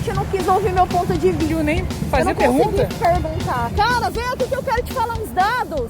simplesmente não quis ouvir meu ponto de vista. Eu nem fazer pergunta? Eu não consegui perguntar. Cara, vem aqui que eu quero te falar uns dados.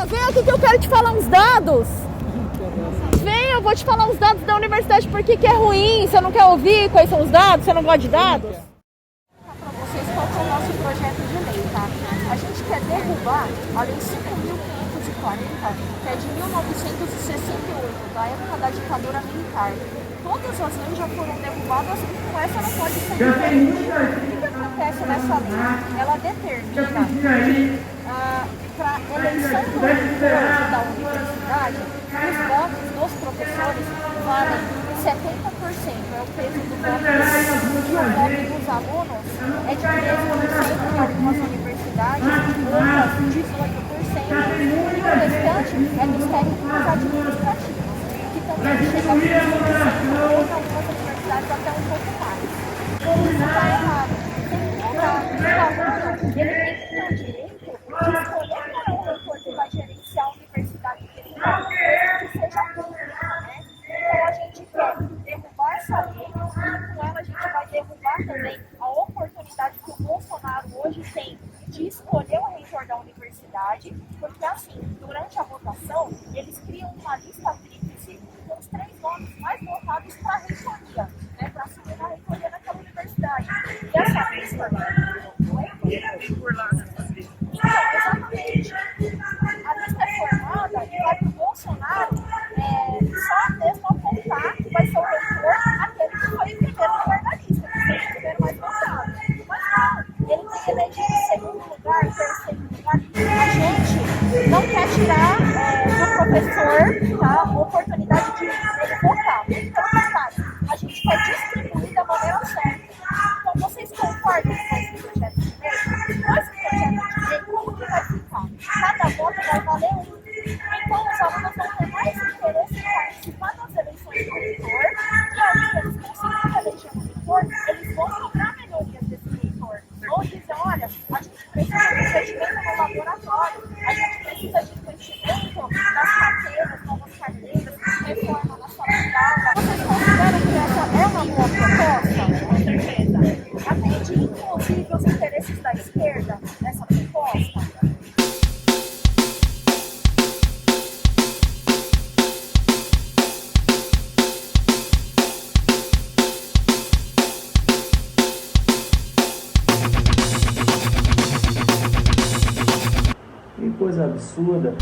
Vem aqui que eu quero te falar uns dados. Vem, eu vou te falar uns dados da universidade, porque que é ruim. Você não quer ouvir quais são os dados? Você não gosta de dados? Para vocês qual é o nosso projeto de lei, tá? A gente quer derrubar a Lei 5.540, que é de 1968, da época da ditadura militar. Todas as leis já foram derrubadas e com essa não pode ser diferente. O que acontece nessa lei? Ela determina que para eleição do reitor da universidade, os votos dos professores valem 70%, é o peso do voto, e o voto dos alunos é de 13% em algumas universidades, outras 18%, e o restante é dos técnicos administrativos, que também chega a 15%, ou em algumas universidades até um pouco mais. Isso está errado. O aluno, ele tem que ter o direito de escolher qual é o reitor que vai gerenciar a universidade que ele vai, mesmo que seja pública, né? Então a gente quer derrubar essa lei, e com ela a gente vai derrubar também a oportunidade que o Bolsonaro hoje tem de escolher o reitor da universidade, porque assim, durante a votação, eles criam uma lista tríplice com os 3 nomes mais votados para a reitoria, né? Para assumir a reitoria daquela universidade. E essa lista, por lá, então, exatamente. A lista é formada e vai para o Bolsonaro só mesmo apontar que vai ser o reitor aquele que foi o primeiro lugar da lista, que foi o primeiro mais votado. Mas não, ele tem elegido em segundo lugar, terceiro lugar. A gente não quer tirar do professor, tá, a oportunidade de ele votar. Pelo contrário, a gente quer distribuir da maneira certa. Então, vocês concordam com esse projeto de lei? Esse projeto de lei, como que vai ficar? Cada voto vai valer 1. Então, os alunos vão ter mais interesse em participar das eleições do reitor, e aí eles conseguindo eleger um reitor, eles vão cobrar melhorias desse reitor. Ou dizer, olha, a gente precisa de investimento no laboratório, a gente precisa de investimento nas carteiras, novas carteiras, reforma na sala de aula. Vocês consideram que essa é uma boa proposta? Com certeza. Atende, inclusive, os interesses da esquerda nessa proposta? Que coisa absurda.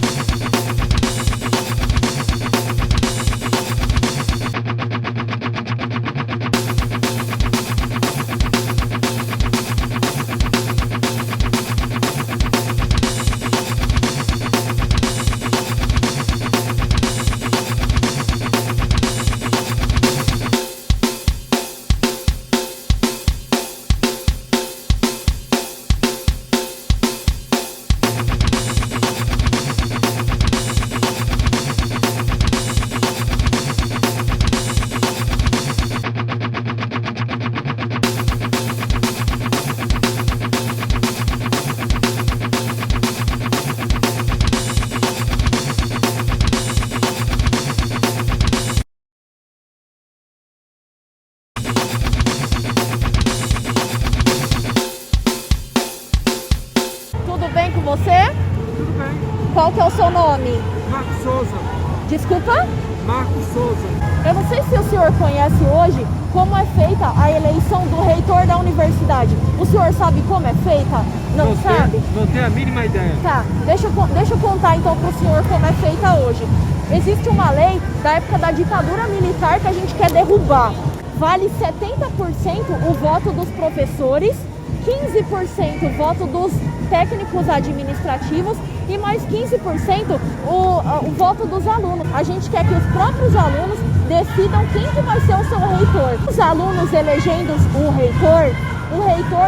você? Tudo bem. Qual que é o seu nome? Marcos Souza. Desculpa? Marcos Souza. Eu não sei se o senhor conhece hoje como é feita a eleição do reitor da universidade. O senhor sabe como é feita? Não sabe? Não tenho a mínima ideia. Tá, deixa eu contar então para o senhor como é feita hoje. Existe uma lei da época da ditadura militar que a gente quer derrubar. Vale 70% o voto dos professores, 15% o voto dos técnicos administrativos e mais 15% o voto dos alunos. A gente quer que os próprios alunos decidam quem que vai ser o seu reitor. Os alunos elegendo o reitor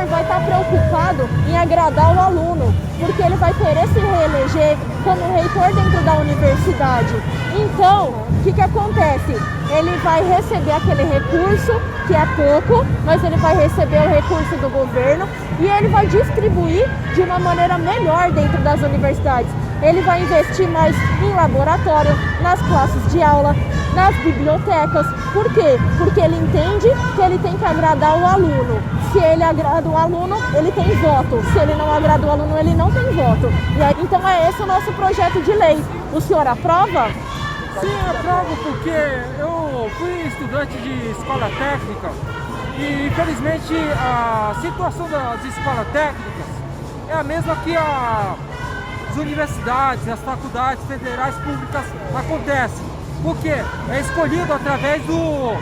vai estar preocupado em agradar o aluno, porque ele vai querer se reeleger como reitor dentro da universidade. Então, o que acontece? Ele vai receber aquele recurso, que é pouco, mas ele vai receber o recurso do governo e ele vai distribuir de uma maneira melhor dentro das universidades. Ele vai investir mais em laboratório, nas classes de aula, nas bibliotecas. Por quê? Porque ele entende que ele tem que agradar o aluno. Se ele agrada o aluno, ele tem voto. Se ele não agrada o aluno, ele não tem voto. E aí, então é esse o nosso projeto de lei. O senhor aprova? Sim, aprovo porque eu fui estudante de escola técnica e infelizmente a situação das escolas técnicas é a mesma que as universidades, as faculdades federais públicas acontecem. Porque é escolhido através do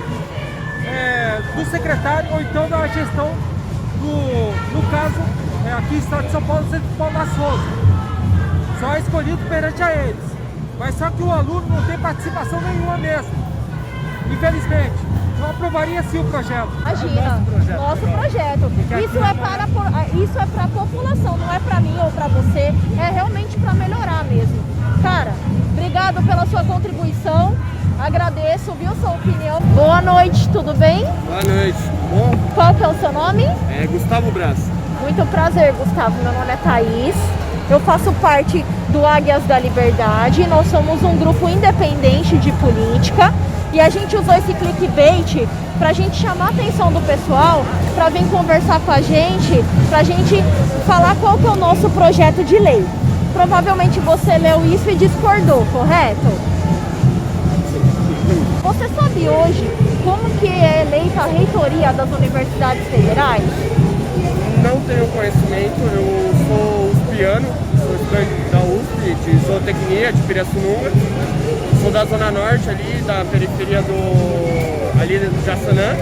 secretário ou então da gestão no caso, aqui no estado de São Paulo, Centro Paulo das Rosas. Só é escolhido perante a eles. Mas só que o aluno não tem participação nenhuma mesmo. Infelizmente, eu aprovaria sim o projeto. Imagina, nosso projeto. Isso é para a população, não é para mim ou para você. É realmente para melhorar mesmo. Cara, obrigado pela sua contribuição. Agradeço, viu, sua opinião. Boa noite, tudo bem? Boa noite, bom? Qual que é o seu nome? É Gustavo Braz. Muito prazer, Gustavo. Meu nome é Thaís. Eu faço parte do Águias da Liberdade. Nós somos um grupo independente de política e a gente usou esse clickbait para a gente chamar a atenção do pessoal para vir conversar com a gente, para a gente falar qual que é o nosso projeto de lei. Provavelmente você leu isso e discordou, correto? Você sabe hoje como que é eleita a reitoria das universidades federais? Não tenho conhecimento, eu sou uspiano, sou estudante da USP, de zootecnia, de Pirassununga. Sou da Zona Norte ali, da periferia ali do Jaçanã.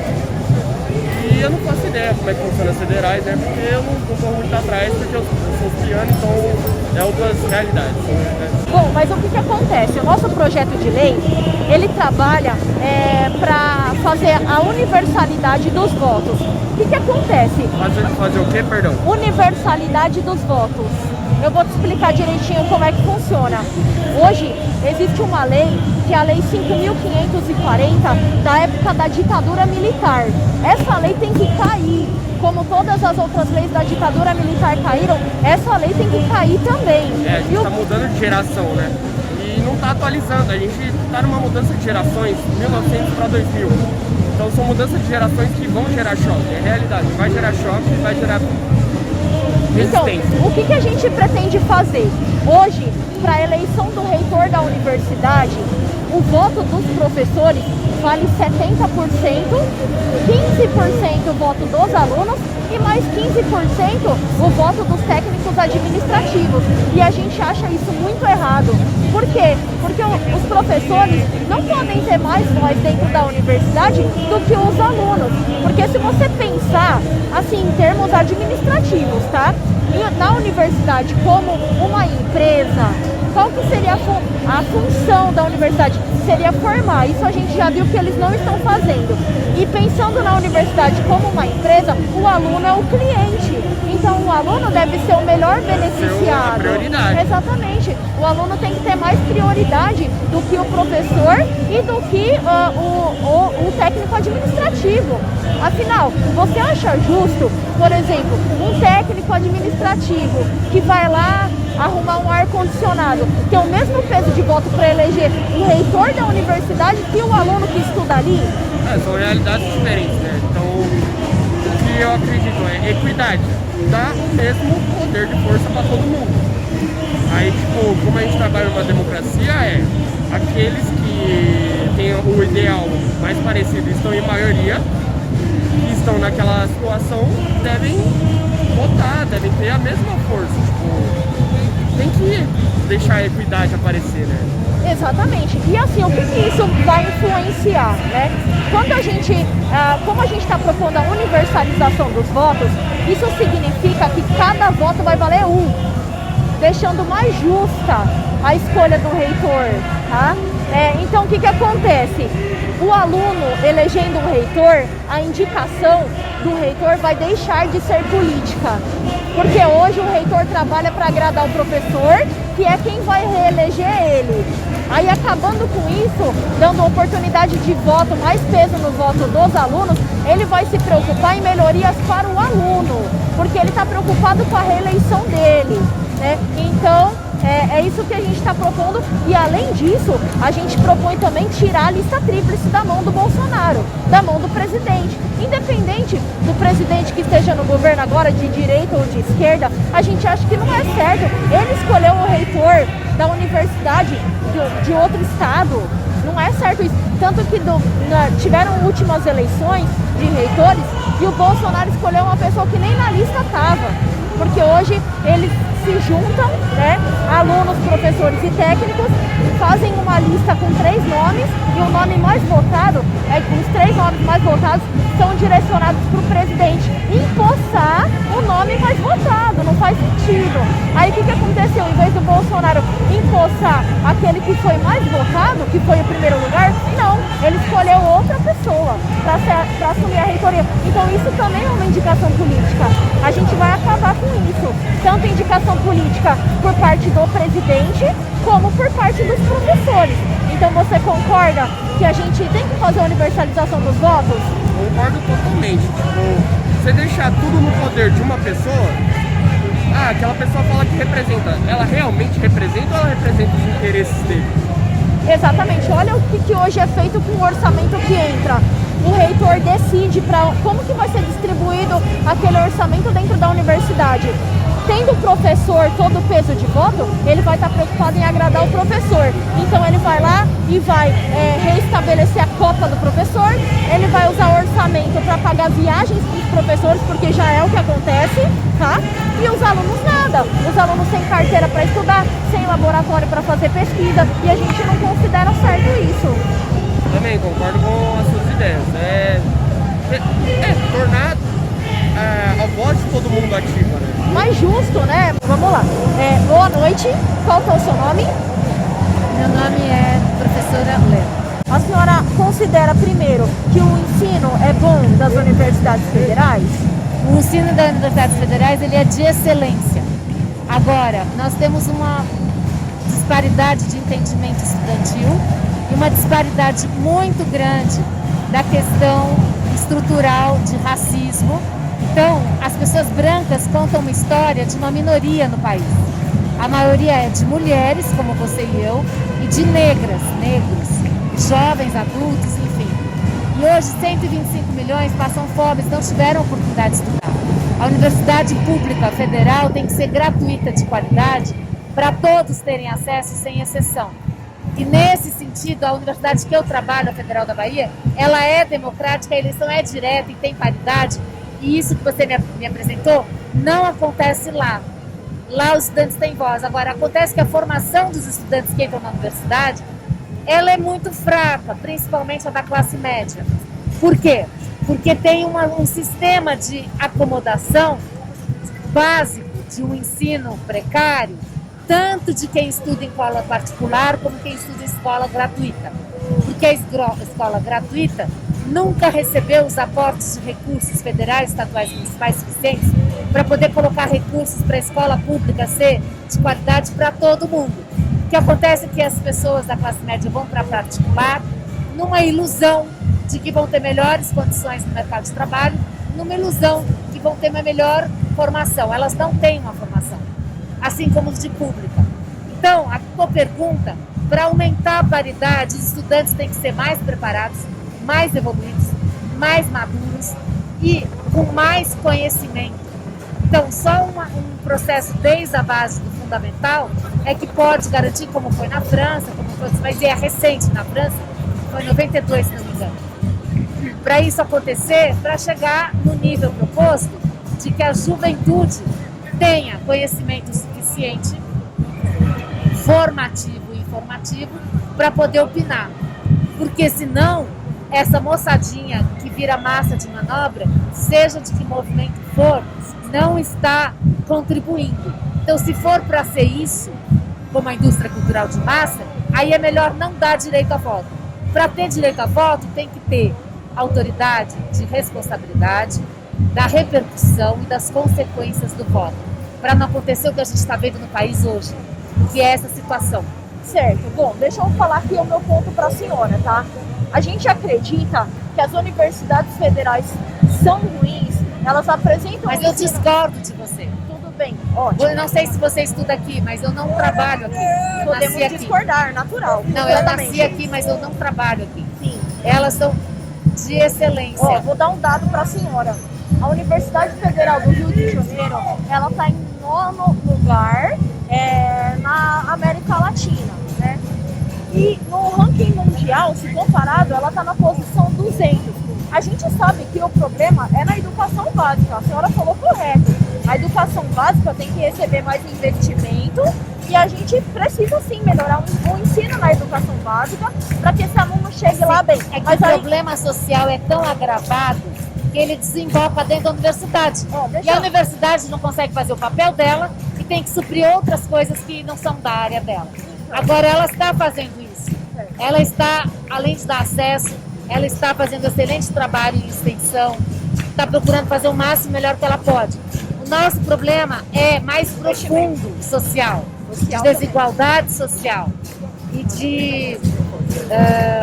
E eu não faço ideia como é que funciona as federais, né? Porque eu não corro muito atrás, porque eu sou uspiano, então é outras realidades. Né? Bom, mas o que acontece? O nosso projeto de lei, ele trabalha para fazer a universalidade dos votos. O que acontece? Fazer o quê, perdão? Universalidade dos votos. Eu vou te explicar direitinho como é que funciona. Hoje existe uma lei, que é a Lei 5.540, da época da ditadura militar. Essa lei tem que cair. Como todas as outras leis da ditadura militar caíram, essa lei tem que cair também. A gente está mudando de geração, né? E não está atualizando. A gente está numa mudança de gerações, 1900 para 2000. Então são mudanças de gerações que vão gerar choque. É realidade, vai gerar choque e vai gerar resistência. Então, o que a gente pretende fazer? Hoje, para a eleição do reitor da universidade, o voto dos professores vale 70%, 15% o voto dos alunos e mais 15% o voto dos técnicos administrativos. E a gente acha isso muito errado. Por quê? Porque os professores não podem ter mais voz dentro da universidade do que os alunos. Porque se você pensar assim em termos administrativos, tá? Na universidade como uma empresa, qual que seria a função da universidade? Seria formar. Isso a gente já viu que eles não estão fazendo. E pensando na universidade como uma empresa, o aluno é o cliente. Então o aluno deve ser o melhor beneficiado. Prioridade. Exatamente. O aluno tem que ter mais prioridade do que o professor e do que o técnico administrativo. Afinal, você acha justo, por exemplo, um técnico administrativo que vai lá arrumar um ar-condicionado ter o mesmo peso de voto para eleger o reitor da universidade que o aluno que estuda ali? São realidades diferentes, né? Então, o que eu acredito é equidade, dá o mesmo poder de força para todo mundo. Aí, tipo, como a gente trabalha numa democracia, aqueles que têm o ideal mais parecido estão em maioria, que estão naquela situação, devem votar, devem ter a mesma força. Tipo, tem que deixar a equidade aparecer, né? Exatamente. E assim, o que isso vai influenciar, né? Quando a gente, como a gente está propondo a universalização dos votos, isso significa que cada voto vai valer um, deixando mais justa a escolha do reitor, tá? Então, o que acontece? O aluno elegendo um reitor, a indicação do reitor vai deixar de ser política, porque hoje o reitor trabalha para agradar o professor, que é quem vai reeleger ele. Aí, acabando com isso, dando oportunidade de voto, mais peso no voto dos alunos, ele vai se preocupar em melhorias para o aluno, porque ele está preocupado com a reeleição dele, né? Então, é isso que a gente está propondo. E além disso, a gente propõe também tirar a lista tríplice da mão do Bolsonaro, da mão do presidente. Independente do presidente que esteja no governo agora, de direita ou de esquerda, a gente acha que não é certo. Ele escolheu o reitor da universidade de outro estado. Não é certo isso. Tanto que tiveram últimas eleições de reitores e o Bolsonaro escolheu uma pessoa que nem na lista estava. Porque hoje eles se juntam, né, alunos, professores e técnicos, fazem uma lista com 3 nomes e o nome mais votado, os 3 nomes mais votados são direcionados para o presidente empossar o nome mais votado. Não faz sentido. Aí o que aconteceu? Em vez do Bolsonaro empossar aquele que foi mais votado, que foi o primeiro lugar, não, ele escolheu outra pessoa para assumir a reitoria. Então isso também é uma indicação política. A gente vai acabar com isso. Tanto indicação política por parte do presidente, como por parte dos professores. Então você concorda que a gente tem que fazer a universalização dos votos? Concordo totalmente. Tipo, você deixar tudo no poder de uma pessoa, aquela pessoa fala que representa, ela realmente representa ou ela representa os interesses dele? Exatamente. Olha o que hoje é feito com o orçamento que entra. O reitor decide como que vai ser distribuído aquele orçamento dentro da universidade. Tendo o professor todo o peso de voto, ele vai estar preocupado em agradar o professor. Então ele vai lá e vai reestabelecer a copa do professor, ele vai usar o orçamento para pagar viagens para os professores, porque já é o que acontece, tá? E os alunos nada. Os alunos sem carteira para estudar, sem laboratório para fazer pesquisa, e a gente não considera certo isso. Também concordo com as suas ideias. Tornar a voz de todo mundo ativa, né? Mais justo, né? Vamos lá. Boa noite. Qual que é o seu nome? Meu nome é professora Léo. A senhora considera, primeiro, que o ensino é bom das universidades federais? O ensino das universidades federais ele é de excelência. Agora, nós temos uma disparidade de entendimento estudantil e uma disparidade muito grande da questão estrutural de racismo. Então, as pessoas brancas contam uma história de uma minoria no país. A maioria é de mulheres, como você e eu, e de negros, jovens, adultos, enfim. E hoje 125 milhões passam fome, não tiveram oportunidade de estudar. A universidade pública federal tem que ser gratuita, de qualidade, para todos terem acesso sem exceção. E nesse sentido, a universidade que eu trabalho, a Federal da Bahia, ela é democrática, a eleição é direta e tem paridade. E isso que você me apresentou não acontece lá. Lá os estudantes têm voz. Agora, acontece que a formação dos estudantes que entram na universidade, ela é muito fraca, principalmente a da classe média. Por quê? Porque tem um sistema de acomodação básico de um ensino precário, tanto de quem estuda em escola particular como quem estuda em escola gratuita. Porque a escola gratuita nunca recebeu os aportes de recursos federais, estaduais e municipais suficientes para poder colocar recursos para a escola pública ser de qualidade para todo mundo. O que acontece é que as pessoas da classe média vão para particular numa ilusão de que vão ter melhores condições no mercado de trabalho, numa ilusão que vão ter uma melhor formação. Elas não têm uma formação, assim como os de pública. Então, a tua pergunta, para aumentar a paridade, os estudantes têm que ser mais preparados, mais evoluídos, mais maduros e com mais conhecimento. Então, só um processo desde a base do fundamental é que pode garantir, como foi na França, mas é recente na França, foi em 92, se não me engano. Para isso acontecer, para chegar no nível proposto de que a juventude tenha conhecimento suficiente, formativo e informativo, para poder opinar. Porque senão, essa moçadinha que vira massa de manobra, seja de que movimento for, não está contribuindo. Então, se for para ser isso, como a indústria cultural de massa, aí é melhor não dar direito a voto. Para ter direito a voto, tem que ter autoridade de responsabilidade, da repercussão e das consequências do voto, para não acontecer o que a gente está vendo no país hoje, que é essa situação. Certo. Bom, deixa eu falar aqui o meu ponto para a senhora, tá? A gente acredita que as universidades federais são ruins, elas apresentam... Mas eu discordo de você. Tudo bem, ótimo. Eu não sei se você estuda aqui, mas eu não trabalho aqui. Eu Podemos nasci aqui. discordar, natural. Não, eu nasci aqui, mas eu não trabalho aqui. Sim. Elas são de excelência. Ó, vou dar um dado para a senhora. A Universidade Federal do Rio de Janeiro, ela está em 9º lugar na América Latina, né? E no ranking mundial, se comparado, ela está na posição 200. A gente sabe que o problema é na educação básica. A senhora falou correto. A educação básica tem que receber mais investimento e a gente precisa sim melhorar o ensino na educação básica para que esse aluno chegue lá bem. É que Mas o aí, problema social é tão agravado que ele desemboca dentro da universidade. E a universidade não consegue fazer o papel dela e tem que suprir outras coisas que não são da área dela. Agora, ela está fazendo isso. Ela está, além de dar acesso, ela está fazendo excelente trabalho em extensão, está procurando fazer o máximo melhor que ela pode. O nosso problema é mais profundo, social, de desigualdade social e de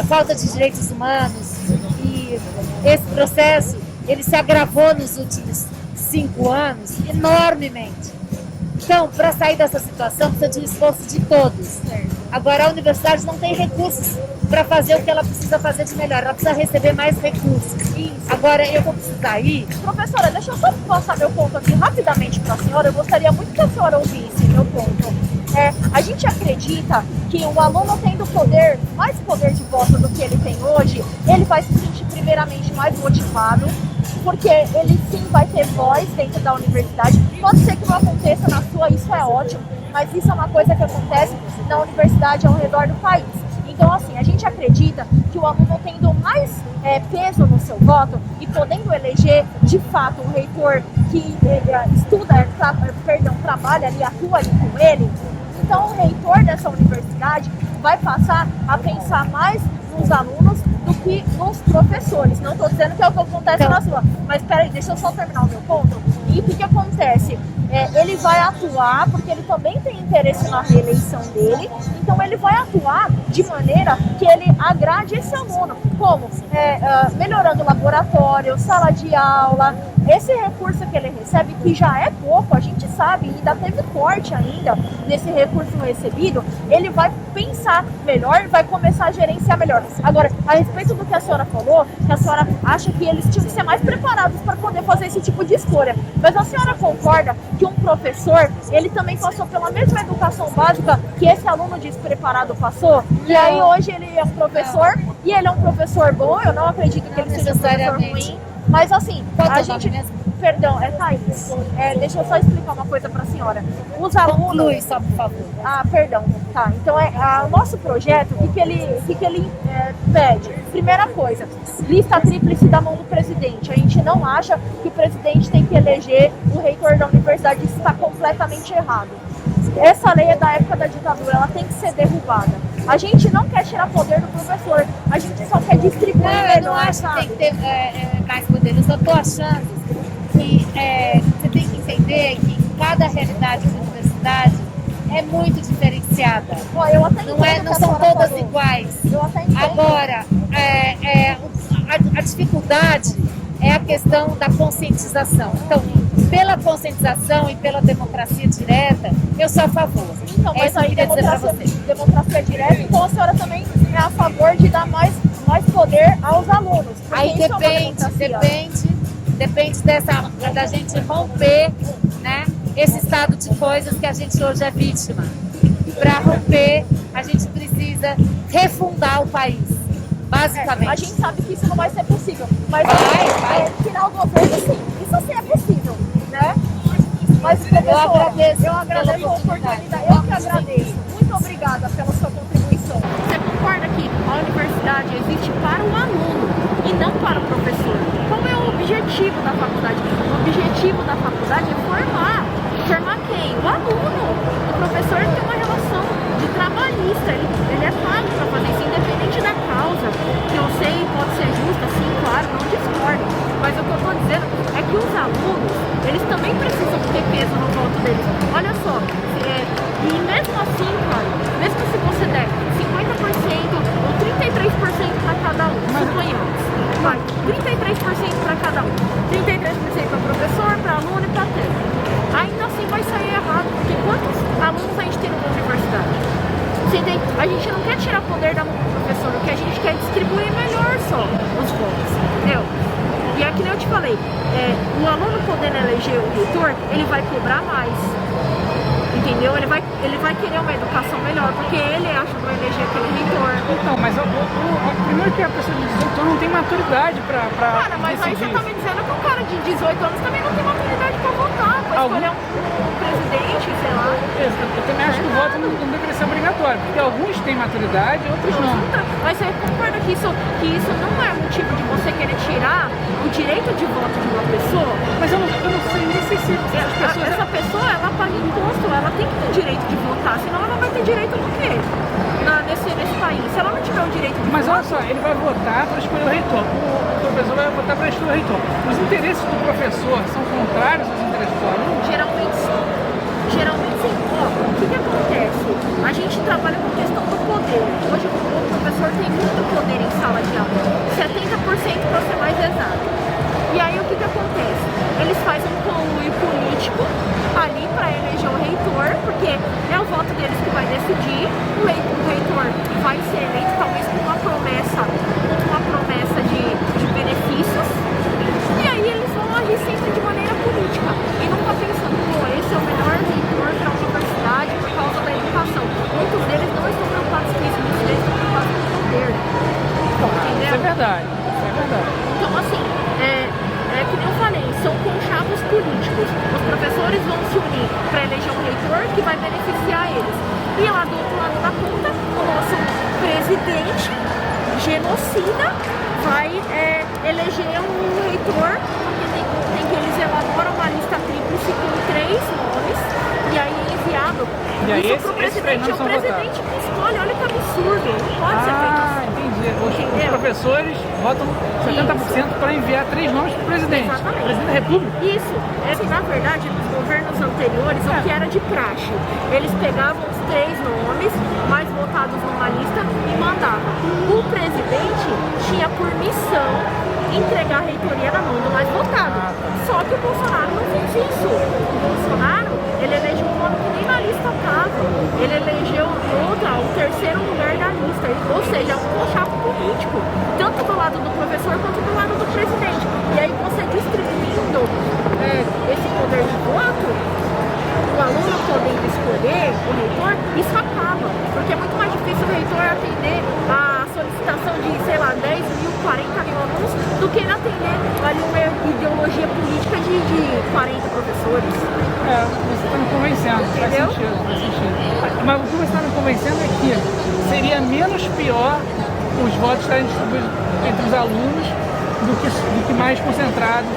falta de direitos humanos. E esse processo, ele se agravou nos últimos 5 anos enormemente. Então, para sair dessa situação, precisa de um esforço de todos. Agora, a universidade não tem recursos para fazer o que ela precisa fazer de melhor. Ela precisa receber mais recursos. Agora, eu vou precisar ir. Professora, deixa eu só passar meu ponto aqui rapidamente para a senhora. Eu gostaria muito que a senhora ouvisse meu ponto. A gente acredita que o aluno tendo mais poder de voto do que ele tem hoje, ele vai se sentir primeiramente mais motivado, porque ele sim vai ter voz dentro da universidade. Pode ser que não aconteça na sua, isso é ótimo, mas isso é uma coisa que acontece na universidade ao redor do país. Então, assim, a gente acredita que o aluno tendo mais peso no seu voto e podendo eleger, de fato, um reitor que trabalha ali, atua ali com ele, então o reitor dessa universidade vai passar a pensar mais nos alunos do que nos professores. Não estou dizendo que é o que acontece na sua, mas peraí, deixa eu só terminar o meu ponto. E o que acontece? Ele vai atuar, porque ele também tem interesse na reeleição dele, então ele vai atuar de maneira que ele agrade esse aluno. Como? Melhorando o laboratório, sala de aula, esse recurso que ele recebe, que já é pouco, a gente sabe, ainda teve corte ainda nesse recurso recebido, ele vai pensar melhor, vai começar a gerenciar melhor. Agora, a respeito do que a senhora falou, que a senhora acha que eles tinham que ser mais preparados para poder fazer esse tipo de escolha. Mas a senhora concorda que um professor, ele também passou pela mesma educação básica que esse aluno despreparado passou? E aí hoje ele é um professor, e ele é um professor bom, eu não acredito que ele seja um professor ruim, mas assim, a gente... Perdão, Thaís. Deixa eu só explicar uma coisa para a senhora. Os alunos... Conclui, só por favor. Ah, perdão. Tá, então o nosso projeto, o que ele pede? Primeira coisa, lista tríplice da mão do presidente. A gente não acha que o presidente tem que eleger o reitor da universidade, isso está completamente errado. Essa lei é da época da ditadura, ela tem que ser derrubada. A gente não quer tirar poder do professor, a gente só quer distribuir melhor. Eu não acho que tem que ter mais poder, eu só estou achando que você tem que entender que cada realidade da universidade é muito diferenciada. Eu até não são todas iguais. Eu até entendo. Agora, a dificuldade é a questão da conscientização. Então, pela conscientização e pela democracia direta, eu sou a favor. Então, mas aí democracia direta, então a senhora também é a favor de dar mais poder aos alunos. Aí depende Depende da gente romper, né, esse estado de coisas que a gente hoje é vítima. E para romper, a gente precisa refundar o país, basicamente. A gente sabe que isso não vai ser possível, mas Vai. tirar o governo, sim, isso sim é possível, né? Mas, Eu agradeço eu agradeço pela a oportunidade, eu que agradeço. Muito obrigada pela sua contribuição. Você concorda que a universidade existe para o aluno e não para o professor? Qual é o objetivo da faculdade? O objetivo da faculdade é formar. Formar quem? O aluno. O professor tem uma relação de trabalhista, ele é pago para fazer isso, independente da causa, que eu sei pode ser justa, sim, claro, não discordo. Mas o que eu estou dizendo é que os alunos, eles também precisam ter peso no voto deles. Olha só, e mesmo assim, cara, mesmo se você der 50% ou 33% para cada um, suponhamos, vai, 33% para cada um, 33% para professor, para aluno e para técnico. Ainda assim vai sair errado, porque quantos alunos a gente tem numa universidade? Você entende? A gente não quer tirar poder da mão do professor, o que a gente quer é distribuir melhor só os votos, entendeu? E é que nem eu te falei, o aluno podendo eleger o reitor, ele vai cobrar mais, entendeu? Ele vai querer uma educação melhor, porque ele ajudou a eleger aquele reitor. Então, mas primeiro que a pessoa de 18 anos não tem maturidade pra Cara, mas aí decidir. você tá me dizendo que o cara de 18 anos também não tem maturidade pra votar, pra escolher um presidente, sei lá. Eu também acho que o voto não deveria ser obrigatório, porque alguns têm maturidade, outros não. Mas você concorda que isso não é motivo de você querer tirar o direito de voto de uma pessoa? Mas eu não sei nem se essas pessoas... Essa pessoa, ela paga imposto, ela tem que ter direito de votar, senão ela vai ter direito do quê? Nesse país. Se ela não tiver o direito de Mas voto... olha só, ele vai votar para escolher o reitor. O professor vai votar para escolher o reitor. Os interesses do professor são contrários aos interesses do aluno? Geralmente sim. Geralmente sim. Ó, o que acontece? A gente trabalha com questão do poder. Hoje o professor tem muito poder em sala de aula. 70% para ser mais exato. E aí o que acontece? Eles fazem um conluio político ali para eleger o reitor, porque é o voto deles que vai decidir. O reitor vai ser eleito talvez com uma promessa de benefícios. E aí eles vão agir sempre de maneira política. E nunca pensando, pô, esse é o melhor reitor para a universidade por causa da educação. Muitos deles não estão preocupados com isso, muitos deles estão preocupados com o poder. Entendeu? Isso é verdade, isso é verdade. Então, assim, é que nem eu falei, são conchavos políticos. Os professores vão se unir para eleger um reitor que vai beneficiar eles. E lá do outro lado da ponta, o nosso presidente genocida vai eleger um reitor, porque tem que eles elaboram uma lista tríplice com 3 nomes, e aí é enviado. E aí isso pro presidente, é o presidente que escolhe, olha que absurdo, não pode ser feito assim. Entendi. Os Entendeu? professores votam 70% para enviar 3 nomes para o presidente. Exatamente. Presidente da República. Isso. Na verdade, nos governos anteriores, o que era de praxe, eles pegavam os 3 nomes mais votados numa lista e mandavam. O presidente tinha por missão entregar a reitoria na mão do mais votado. Só que o Bolsonaro não fez isso. O Bolsonaro, ele elegeu um nome que nem na lista estava. Ele elegeu o 3º lugar da lista. Ou seja, é um conchavo político, tanto do lado do professor quanto do lado do presidente. E aí você distribuindo esse poder de voto, o aluno podendo escolher o reitor, isso acaba. Porque é muito mais difícil o reitor atender a solicitação de, sei lá, 10 mil, 40 mil alunos, do que ele atender ali uma ideologia política de 40 professores. Você está me convencendo. Entendeu? Faz sentido. Mas o que você está me convencendo é que seria menos pior os votos estarem distribuídos entre os alunos do que mais concentrados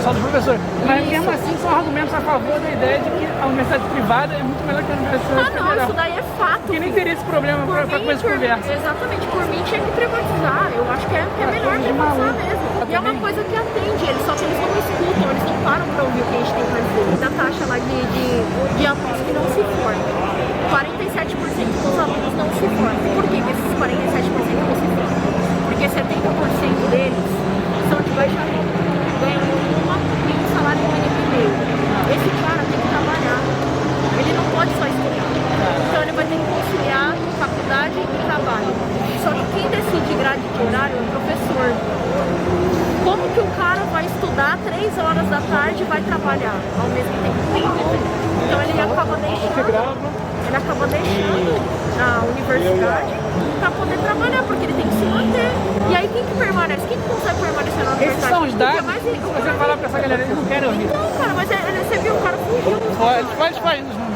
só dos professores. Mas mesmo assim são argumentos a favor da ideia de que a universidade privada é muito melhor que a universidade federal. Isso daí é fato. Porque nem teria esse problema para começar de conversa. Exatamente, por mim tinha que privatizar. Eu acho que é melhor privatizar mesmo. E é uma coisa que atende eles, só que eles não escutam, eles não param para ouvir o que a gente tem para dizer. Da taxa lá de alunos que não se formam. 47% dos alunos não se formam. Por que esses 47% não se formam? Porque 70% deles são de baixa renda, ganham um salário mínimo e meio. Esse cara tem que trabalhar. Ele não pode só estudar. Então ele vai ter que conciliar faculdade e trabalho. Só que quem decide grade de horário é o professor. Como que o cara vai estudar poder trabalhar, porque ele tem que se manter. E aí quem que permanece? Quem que consegue permanecer na universidade? Esses são os dados. Porque Se você falar pra essa galera, eles não querem ouvir. Não, cara, mas você viu, o cara fugiu. Faz os números.